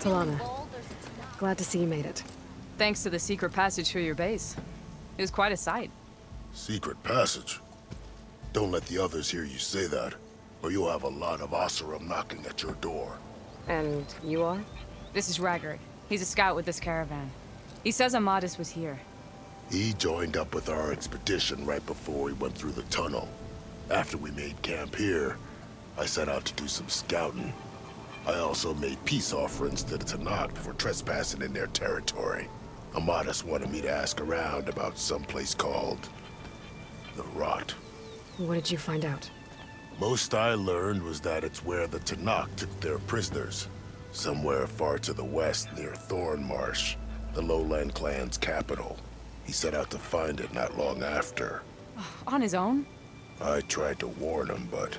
Talana, glad to see you made it. Thanks to the secret passage through your base. It was quite a sight. Secret passage? Don't let the others hear you say that, or you'll have a lot of Oseram knocking at your door. And you are? This is Raggard. He's a scout with this caravan. He says Amadis was here. He joined up with our expedition right before we went through the tunnel. After we made camp here, I set out to do some scouting. I also made peace offerings to the Tenakth for trespassing in their territory. Amadis wanted me to ask around about some place called the Rot. What did you find out? Most I learned was that it's where the Tenakth took their prisoners. Somewhere far to the west near Thornmarsh, the Lowland clan's capital. He set out to find it not long after. On his own? I tried to warn him, but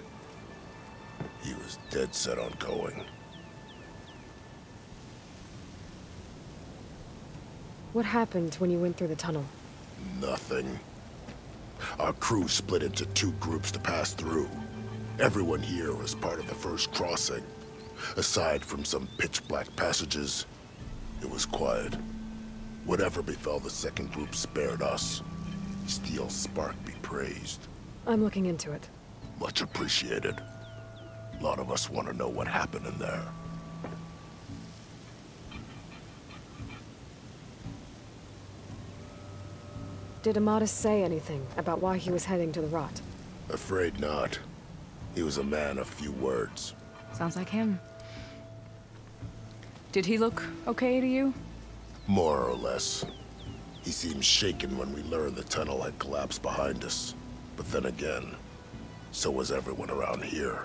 he was dead set on going. What happened when you went through the tunnel? Nothing. Our crew split into two groups to pass through. Everyone here was part of the first crossing. Aside from some pitch-black passages, it was quiet. Whatever befell the second group spared us. Steel Spark be praised. I'm looking into it. Much appreciated. A lot of us want to know what happened in there. Did Amadis say anything about why he was heading to the Rot? Afraid not. He was a man of few words. Sounds like him. Did he look okay to you? More or less. He seemed shaken when we learned the tunnel had collapsed behind us. But then again, so was everyone around here.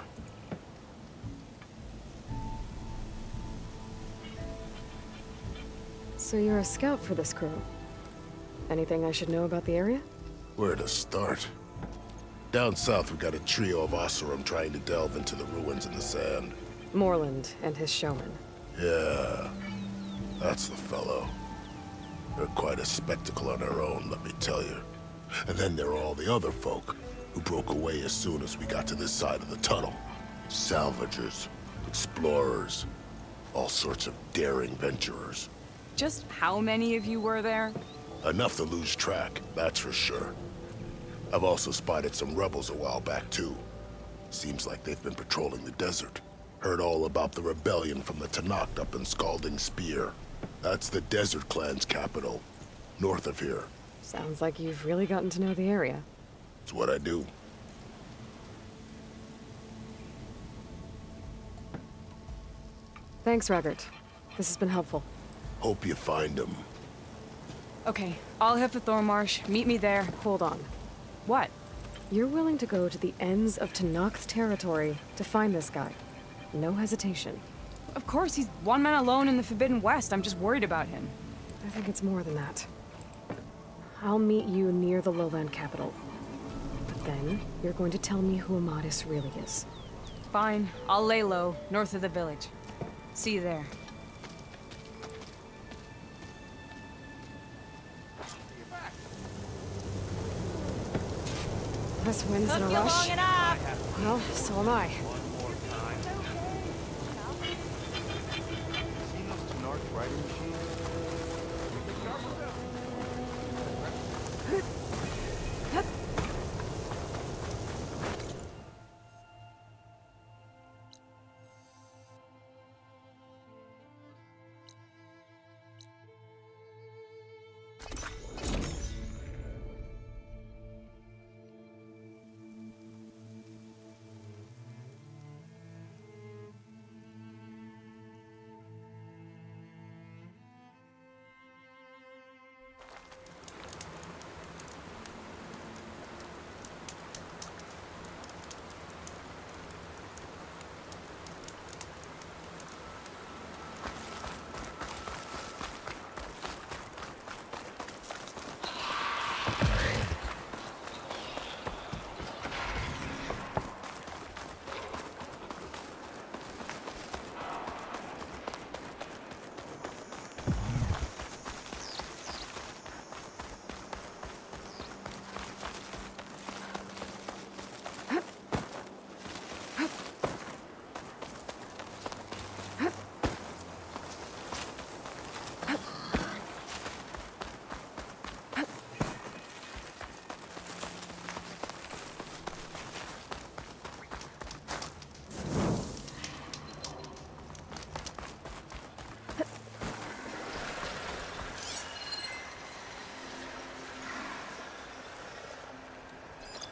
So you're a scout for this crew? Anything I should know about the area? Where to start? Down south, we got a trio of Oseram trying to delve into the ruins in the sand. Moreland and his showman. Yeah, that's the fellow. They're quite a spectacle on their own, let me tell you. And then there are all the other folk, who broke away as soon as we got to this side of the tunnel. Salvagers, explorers, all sorts of daring venturers. Just how many of you were there? Enough to lose track, that's for sure. I've also spotted some rebels a while back, too. Seems like they've been patrolling the desert. Heard all about the rebellion from the Tenakth up in Scalding Spear. That's the Desert Clan's capital, north of here. Sounds like you've really gotten to know the area. It's what I do. Thanks, Raggard. This has been helpful. Hope you find them. Okay, I'll head for Thornmarsh. Meet me there. Hold on. What? You're willing to go to the ends of Tenakth territory to find this guy. No hesitation. Of course, he's one man alone in the Forbidden West. I'm just worried about him. I think it's more than that. I'll meet you near the Lowland capital. But then, you're going to tell me who Amadis really is. Fine. I'll lay low, north of the village. See you there. This wind's in a rush. Well, so am I.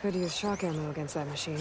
Could use shock ammo against that machine.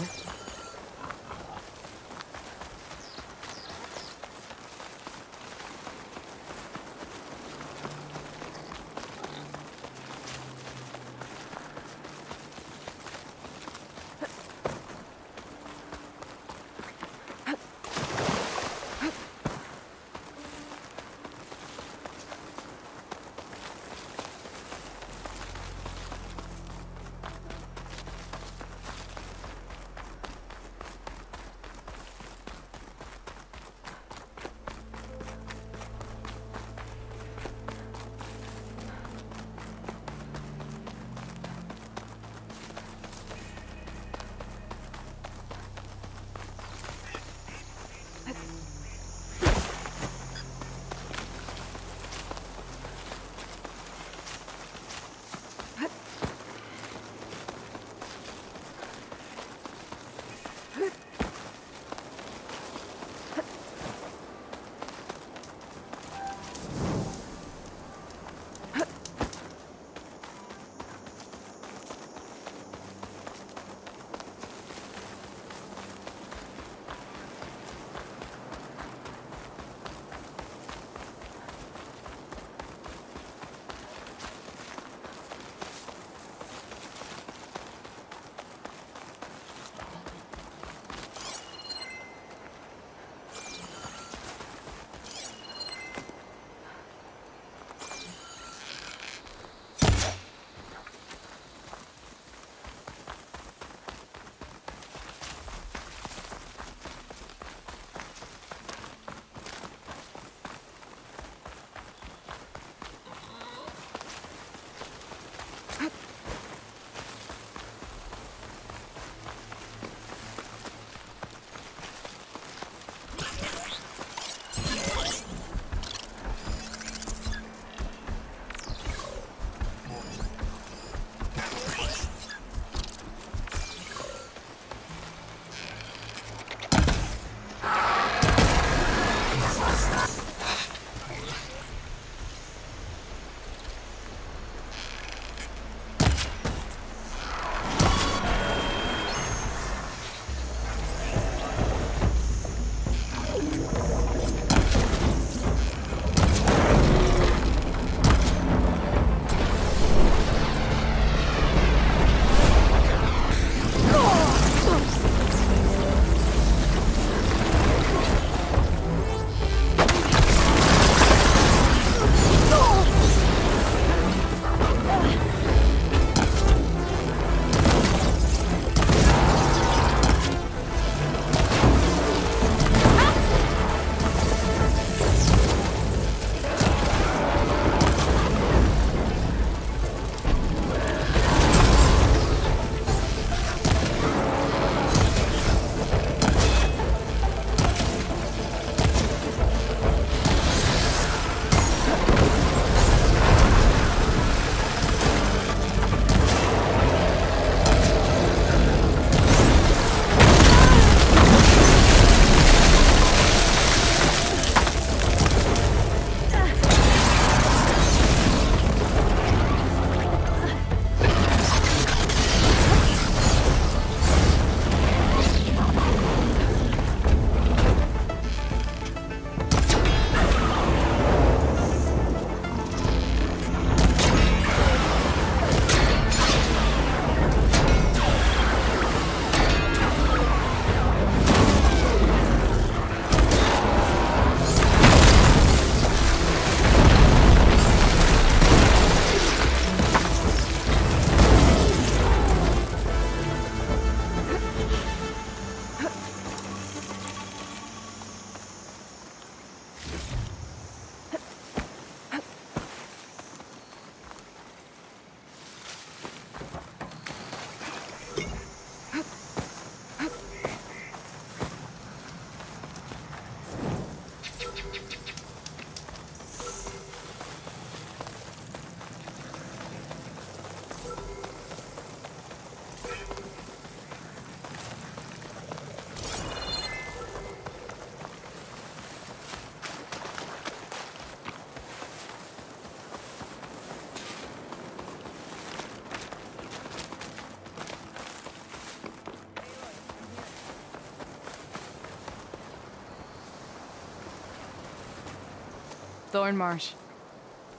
Thornmarsh.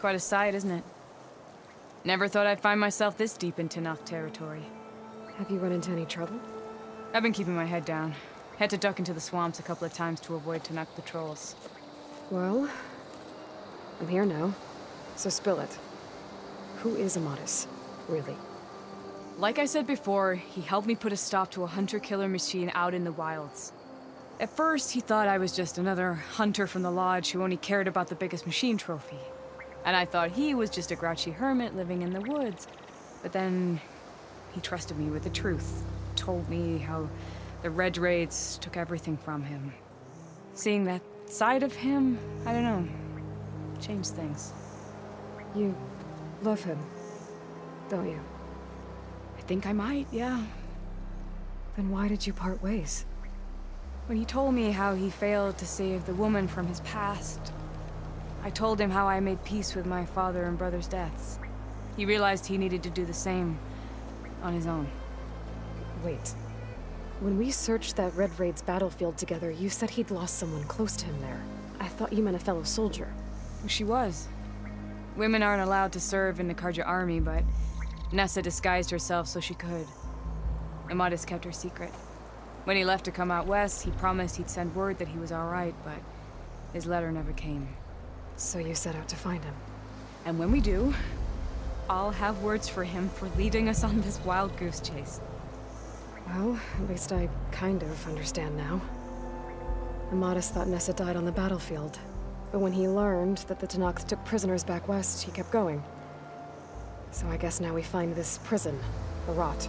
Quite a sight, isn't it? Never thought I'd find myself this deep in Tenakth territory. Have you run into any trouble? I've been keeping my head down. Had to duck into the swamps a couple of times to avoid Tenakth patrols. Well, I'm here now, so spill it. Who is Amadis, really? Like I said before, he helped me put a stop to a hunter-killer machine out in the wilds. At first, he thought I was just another hunter from the Lodge who only cared about the biggest machine trophy. And I thought he was just a grouchy hermit living in the woods. But then, he trusted me with the truth. Told me how the Red Raids took everything from him. Seeing that side of him, I don't know, changed things. You love him, don't you? I think I might, yeah. Then why did you part ways? When he told me how he failed to save the woman from his past, I told him how I made peace with my father and brother's deaths. He realized he needed to do the same on his own. Wait. When we searched that Red Raid's battlefield together, you said he'd lost someone close to him there. I thought you meant a fellow soldier. She was. Women aren't allowed to serve in the Carja army, but Nessa disguised herself so she could. Amadis kept her secret. When he left to come out west, he promised he'd send word that he was all right, but his letter never came. So you set out to find him. And when we do, I'll have words for him for leading us on this wild goose chase. Well, at least I kind of understand now. Amadis thought Nessa died on the battlefield, but when he learned that the Tenakth took prisoners back west, he kept going. So I guess now we find this prison, the Rot.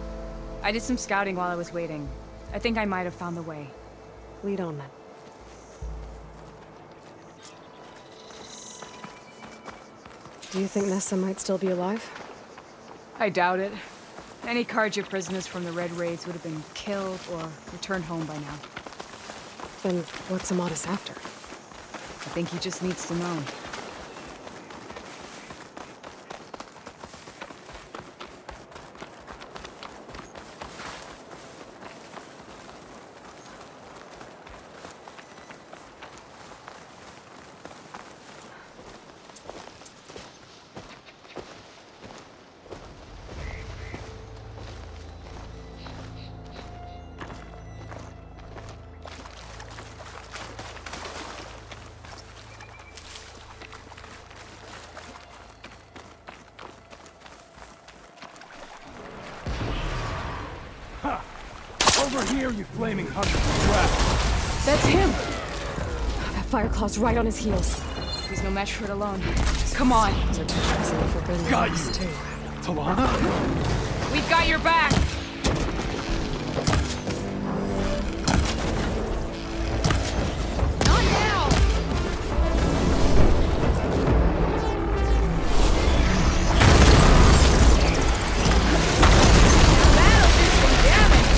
I did some scouting while I was waiting. I think I might have found the way. Lead on then. Do you think Nessa might still be alive? I doubt it. Any Carja prisoners from the Red Raids would have been killed or returned home by now. Then what's Amadis after? I think he just needs to know. Over here, you flaming hunter crap! That's him! That Fireclaw's right on his heels. He's no match for it alone. Come on! Got you! Talana? We've got your back! Not now! That'll do some damage!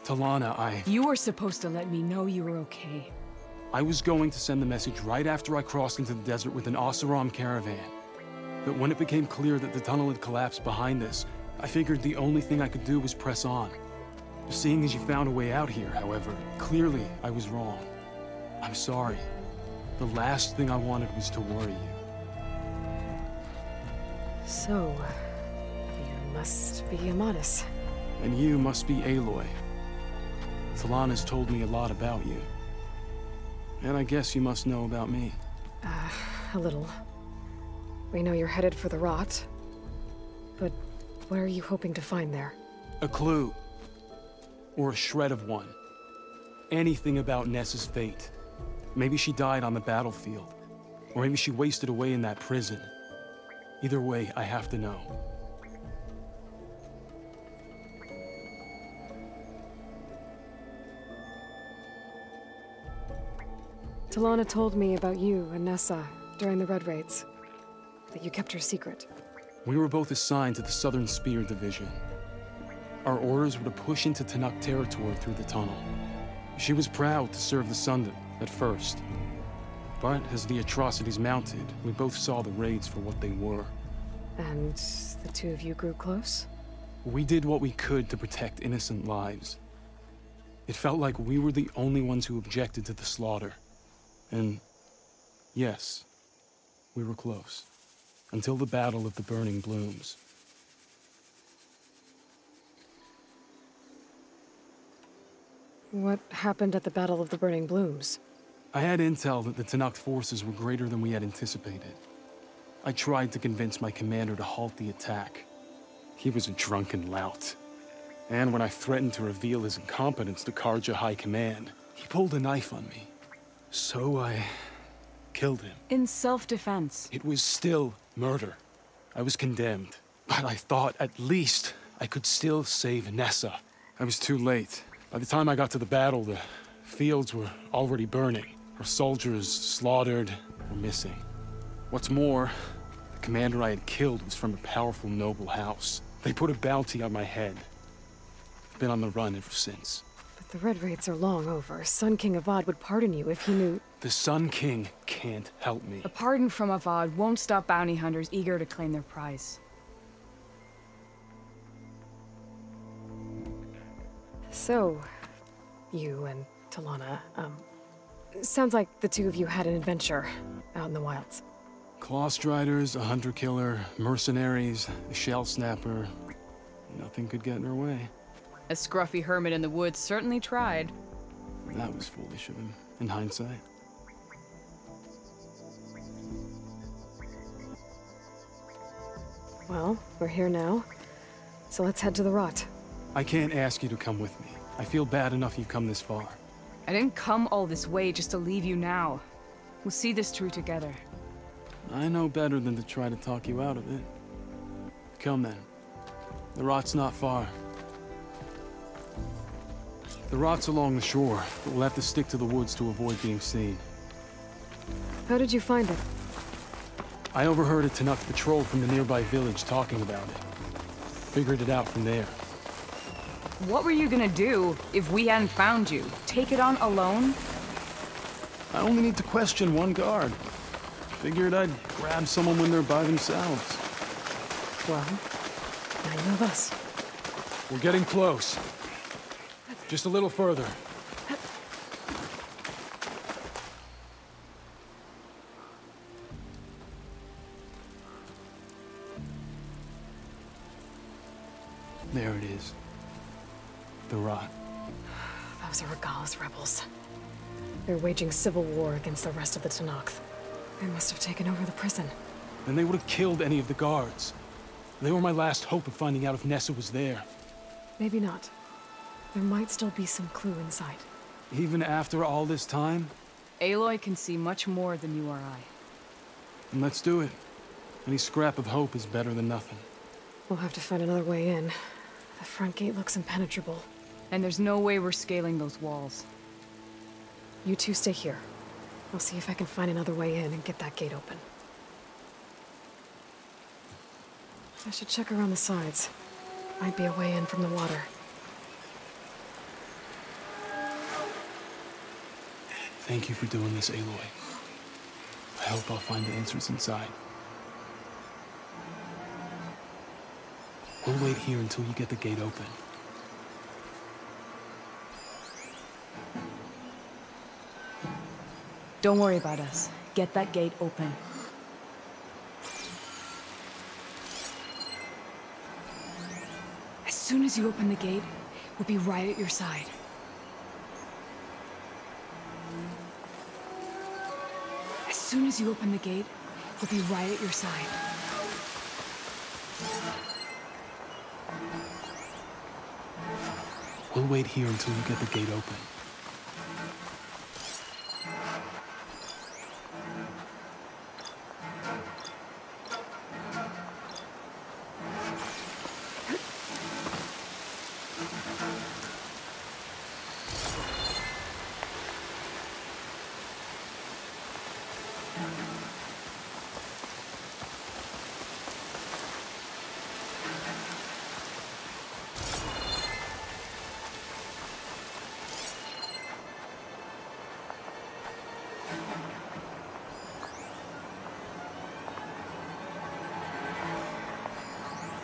Talana, You were supposed to let me know you were okay. I was going to send the message right after I crossed into the desert with an Oseram caravan. But when it became clear that the tunnel had collapsed behind us, I figured the only thing I could do was press on. Seeing as you found a way out here, however, clearly I was wrong. I'm sorry. The last thing I wanted was to worry you. So, you must be Amadis. And you must be Aloy. Talana's told me a lot about you. And I guess you must know about me. A little. We know you're headed for the Rot. But what are you hoping to find there? A clue. Or a shred of one. Anything about Nessa's fate. Maybe she died on the battlefield. Or maybe she wasted away in that prison. Either way, I have to know. Talana told me about you and Nessa during the Red Raids. That you kept her secret. We were both assigned to the Southern Spear Division. Our orders were to push into Tenakth territory through the tunnel. She was proud to serve the Sundom at first. But as the atrocities mounted, we both saw the raids for what they were. And the two of you grew close? We did what we could to protect innocent lives. It felt like we were the only ones who objected to the slaughter. And yes, we were close. Until the Battle of the Burning Blooms. What happened at the Battle of the Burning Blooms? I had intel that the Tenakth forces were greater than we had anticipated. I tried to convince my commander to halt the attack. He was a drunken lout. And when I threatened to reveal his incompetence to Carja High Command, he pulled a knife on me. So I killed him. In self-defense. It was still murder. I was condemned. But I thought at least I could still save Nessa. I was too late. By the time I got to the battle, the fields were already burning. Our soldiers slaughtered or missing. What's more, the commander I had killed was from a powerful noble house. They put a bounty on my head. I've been on the run ever since. But the Red Raids are long over. Sun King Avad would pardon you if he knew... The Sun King can't help me. A pardon from Avad won't stop bounty hunters eager to claim their prize. So, you and Talana, sounds like the two of you had an adventure out in the wilds. Clawstriders, a hunter-killer, mercenaries, a shell snapper. Nothing could get in her way. A scruffy hermit in the woods certainly tried. That was foolish of him, in hindsight. Well, we're here now, so let's head to the Rot. I can't ask you to come with me. I feel bad enough you've come this far. I didn't come all this way just to leave you now. We'll see this through together. I know better than to try to talk you out of it. Come then. The Rot's not far. The Rot's along the shore, but we'll have to stick to the woods to avoid being seen. How did you find it? I overheard a Tenakth patrol from the nearby village talking about it. Figured it out from there. What were you gonna do if we hadn't found you? Take it on alone? I only need to question one guard. Figured I'd grab someone when they're by themselves. Well, now you have us. We're getting close. Just a little further. There it is. The Rot. Those are Regalla's rebels. They're waging civil war against the rest of the Tenakth. They must have taken over the prison. Then they would have killed any of the guards. They were my last hope of finding out if Nessa was there. Maybe not. There might still be some clue inside. Even after all this time? Aloy can see much more than you or I. Then let's do it. Any scrap of hope is better than nothing. We'll have to find another way in. The front gate looks impenetrable. And there's no way we're scaling those walls. You two stay here. I'll see if I can find another way in and get that gate open. I should check around the sides. Might be a way in from the water. Thank you for doing this, Aloy. I hope I'll find the answers inside. We'll wait here until you get the gate open. Don't worry about us. Get that gate open. As soon as you open the gate, we'll be right at your side. As soon as you open the gate, we'll be right at your side. We'll wait here until you get the gate open.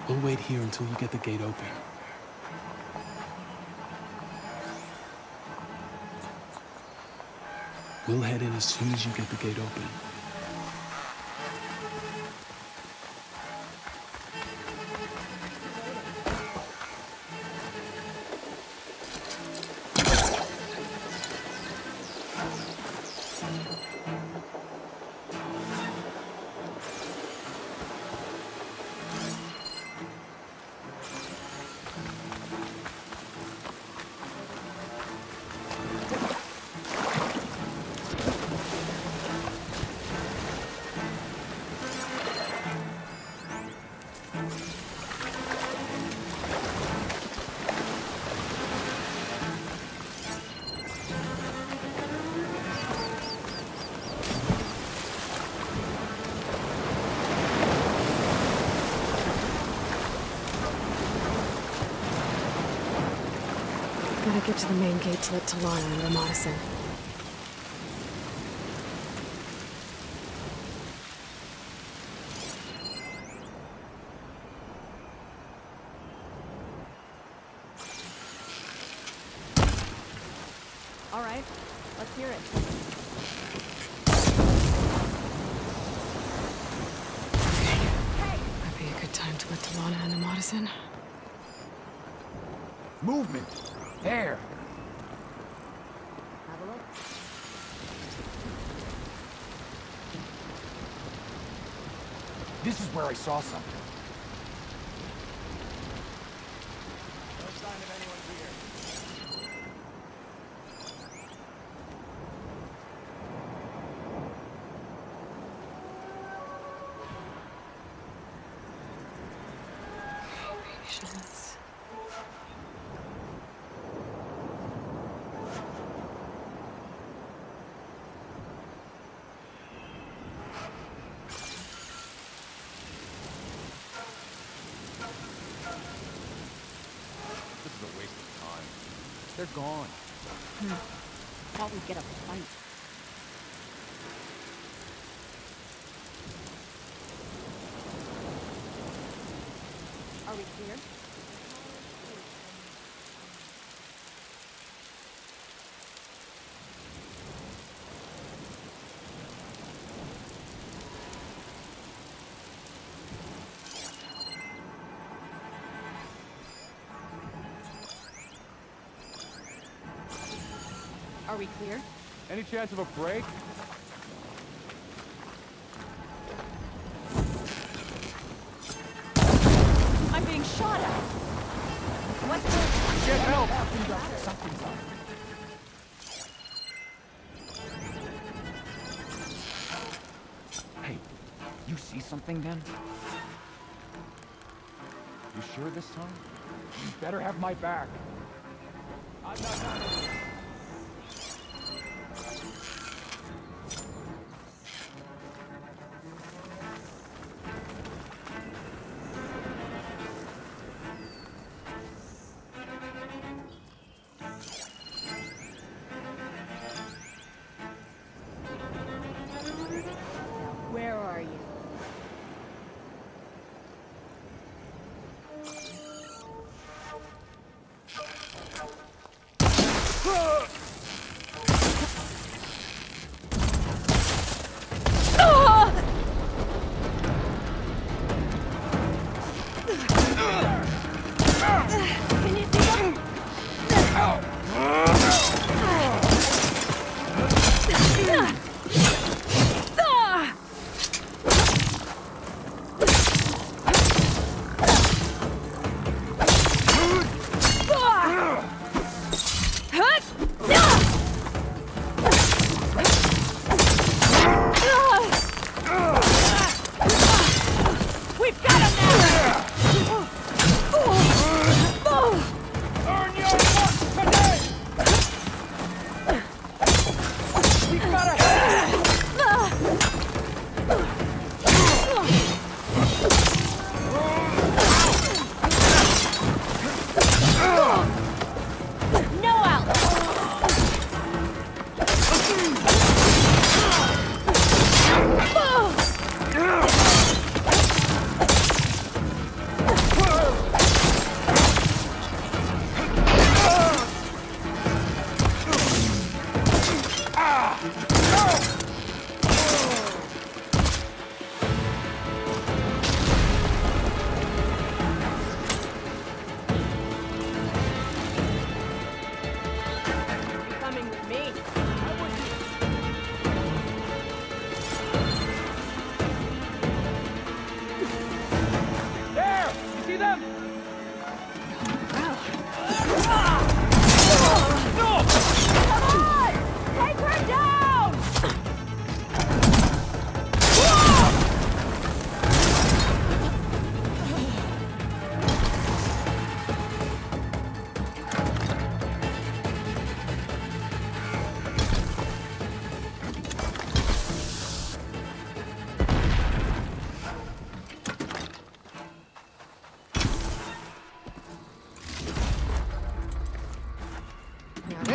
We'll wait here until you get the gate open. We'll head in as soon as you get the gate open. Gotta get to the main gate to let Talana and Ramadus in. All right, let's hear it. Might be a good time to let Talana and Ramadus in. Movement! There! Have a look. This is where I saw something. No sign of anyone here. Patience. This is a waste of time. They're gone. Thought we'd get a fight. Are we clear? Are we clear? Any chance of a break? I'm being shot at! What's the... Get help! Something's up. Hey, you see something then? You sure this time? You better have my back. I'm not done.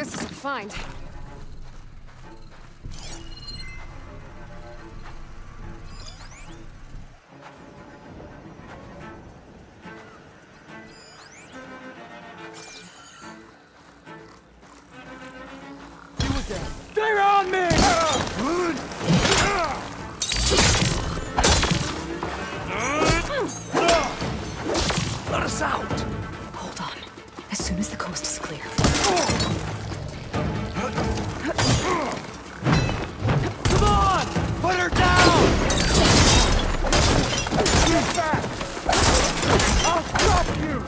This is a find. They're on me! Let us out! Hold on. As soon as the coast is clear. Come on! Put her down! Get back! I'll stop you!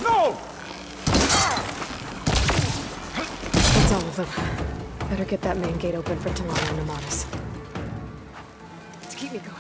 No! That's all of them. Better get that main gate open for Talana and Amadas. To keep me going.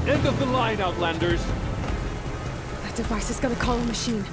End of the line, Outlanders! That device is gonna call a machine.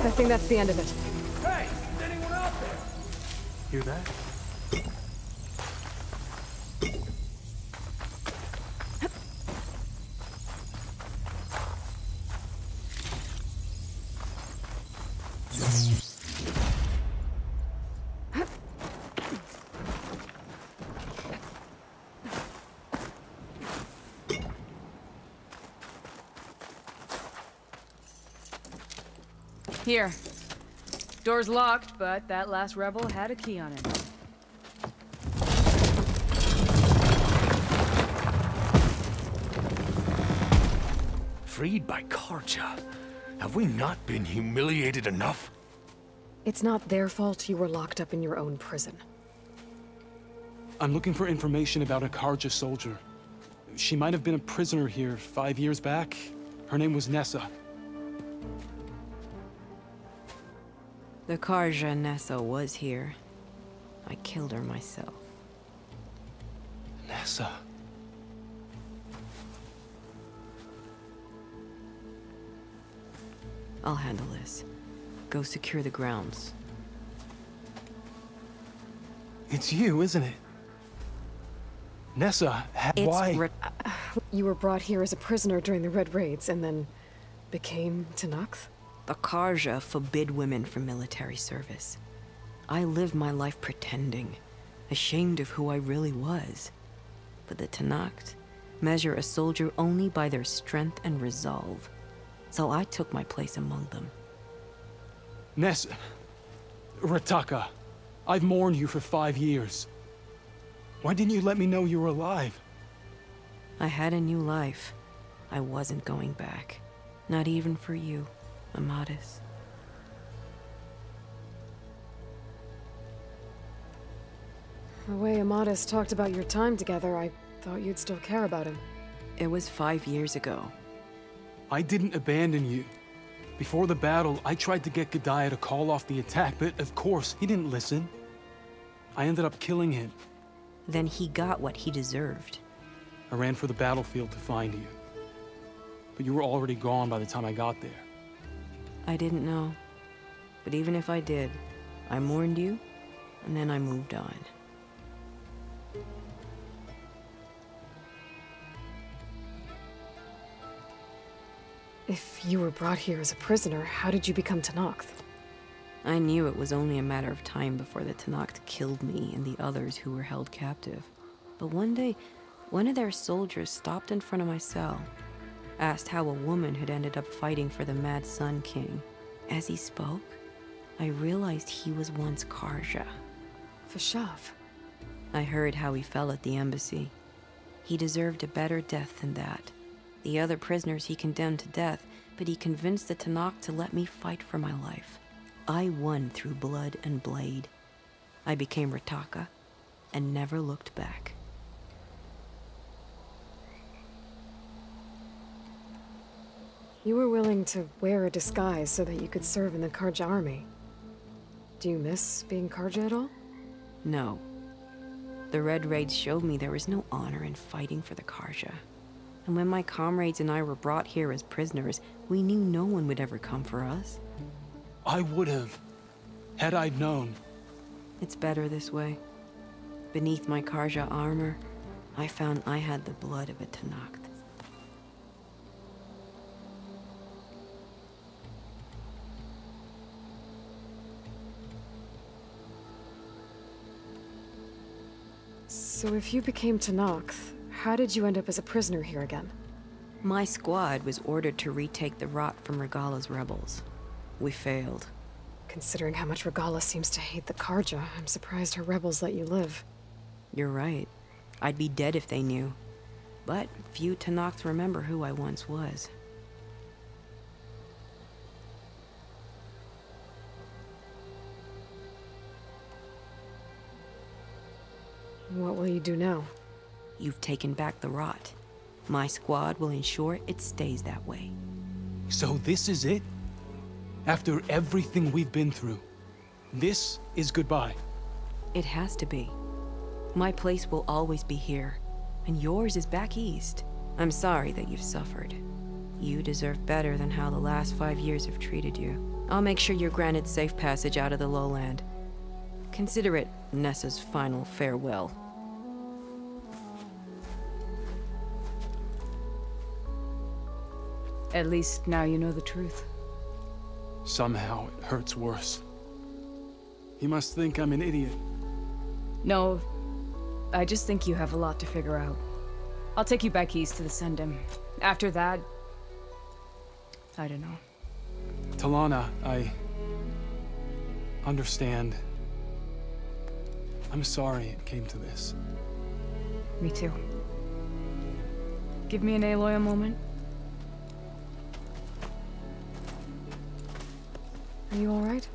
I think that's the end of it. Hey, is anyone out there? Hear that? Here. Door's locked, but that last rebel had a key on it. Freed by Carja. Have we not been humiliated enough? It's not their fault you were locked up in your own prison. I'm looking for information about a Carja soldier. She might have been a prisoner here 5 years back. Her name was Nessa. The Carja Nessa was here. I killed her myself. Nessa. I'll handle this. Go secure the grounds. It's you, isn't it? Nessa, why? You were brought here as a prisoner during the Red Raids and then became Tenakth? The Karja forbid women from military service. I lived my life pretending, ashamed of who I really was. But the Tenakth measure a soldier only by their strength and resolve. So I took my place among them. Nessa... Rataka, I've mourned you for 5 years. Why didn't you let me know you were alive? I had a new life. I wasn't going back. Not even for you, Amadis. The way Amadis talked about your time together, I thought you'd still care about him. It was 5 years ago. I didn't abandon you. Before the battle, I tried to get Gudaya to call off the attack, but of course, he didn't listen. I ended up killing him. Then he got what he deserved. I ran for the battlefield to find you. But you were already gone by the time I got there. I didn't know. But even if I did, I mourned you, and then I moved on. If you were brought here as a prisoner, how did you become Tenakth? I knew it was only a matter of time before the Tenakth killed me and the others who were held captive. But one day, one of their soldiers stopped in front of my cell, asked how a woman had ended up fighting for the Mad Sun King. As he spoke, I realized he was once Karja. Vashav. I heard how he fell at the embassy. He deserved a better death than that. The other prisoners he condemned to death, but he convinced the Tenakth to let me fight for my life. I won through blood and blade. I became Rataka and never looked back. You were willing to wear a disguise so that you could serve in the Karja army. Do you miss being Karja at all? No. The Red Raids showed me there was no honor in fighting for the Karja. And when my comrades and I were brought here as prisoners, we knew no one would ever come for us. I would have, had I known. It's better this way. Beneath my Karja armor, I found I had the blood of a Tenakth. So if you became Tenakth, how did you end up as a prisoner here again? My squad was ordered to retake the Rot from Regala's rebels. We failed. Considering how much Regala seems to hate the Karja, I'm surprised her rebels let you live. You're right. I'd be dead if they knew. But few Tenakth remember who I once was. What will you do now? You've taken back the Rot. My squad will ensure it stays that way. So this is it? After everything we've been through, this is goodbye? It has to be. My place will always be here, and yours is back east. I'm sorry that you've suffered. You deserve better than how the last 5 years have treated you. I'll make sure you're granted safe passage out of the lowland. Consider it Nessa's final farewell. At least now you know the truth. Somehow it hurts worse. He must think I'm an idiot. No, I just think you have a lot to figure out. I'll take you back east to the Sendem. After that, I don't know. Talana, I understand. I'm sorry it came to this. Me too. Give me an Aloy a moment. Are you alright?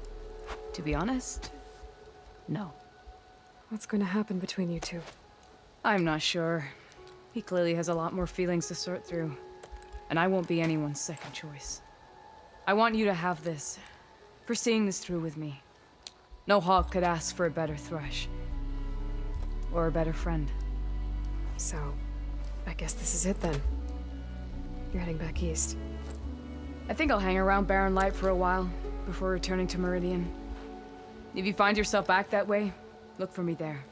To be honest, no. What's going to happen between you two? I'm not sure. He clearly has a lot more feelings to sort through. And I won't be anyone's second choice. I want you to have this, for seeing this through with me. No hawk could ask for a better thrush. Or a better friend. So, I guess this is it then. You're heading back east. I think I'll hang around Barren Light for a while, before returning to Meridian. If you find yourself back that way, look for me there.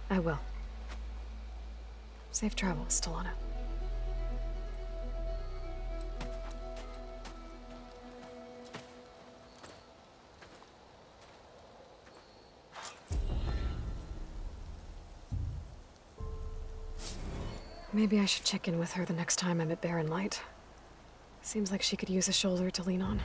I will. Safe travels, Talana. Maybe I should check in with her the next time I'm at Barren Light. Seems like she could use a shoulder to lean on.